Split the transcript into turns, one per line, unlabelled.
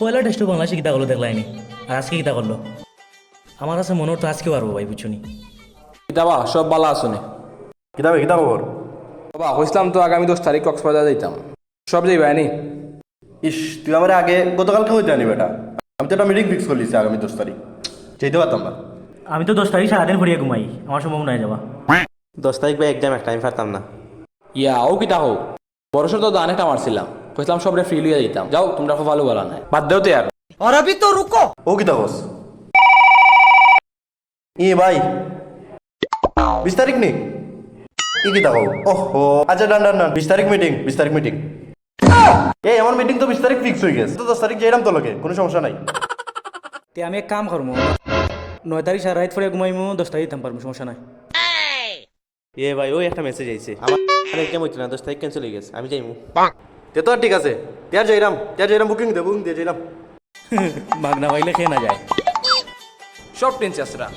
পয়লা test বাংলাদেশে কিতা করলো দেখলাইনি, আর আজকে কিতা করলো। আমার কাছে মনে হতো আজকে পারবো ভাই, বুঝছো নি।
কিতাবা সব বালা আসুনে।
কিতাবে কিতা খবর?
বাবা কইসলাম তো আগামী 10 তারিখ কক্সবাজার যাইতাম, সব যাইবা নি?
ইস, তুই আমার আগে গতকালকে হইতে আনি বেটা। আমি তো একটা মিটিং ফিক্স করলিছি আগামী 10 তারিখ, যেতে পারতাম না।
আমি তো 10 তারিখ সারাদিন ঘুরিয়ে ঘুমাই, আমার সম্ভব নয় যাওয়া।
10 তারিখ ভাই এক্সাম একটা, আমি পারতাম না।
ইয়া ও কিতা হো, বড়সর তো দান একটা মারছিলাম, কইসলাম সবরে ফ্রি লিয়ে যাইতাম। যাও তোমরা খুব ভালো বলা নাই, বাদ দেও তো আর।
ও কিতা কস? ই ভাই 20 তারিখ নি? ই কিতা কও? ওহো আচ্ছা ডান ডান ডান, 20 তারিখ মিটিং, 20 তারিখ মিটিং। এই আমার মিটিং তো 20 তারিখ ফিক্স হয়ে গেছে, তো 10 তারিখ যাইলাম তো লোকে, কোনো সমস্যা নাই।
তে আমি এক কাম করবো, 9 তারিখ সারা রাত পরে ঘুমাইমু, 10 তারিখ যেতাম পারবো, সমস্যা নাই।
এ ভাই ওই একটা মেসেজ আইছে, আমার এক্সাম হইতো না, 10 তারিখ ক্যান্সেল হয়ে গেছে, আমি যাইমু।
তে তো আর ঠিক আছে, তিয়ার যাইরাম বুকিং দিয়ে যাইলাম।
ভাগনা পাইলে খেয়ে না যায়।
সব টেন্স আসরা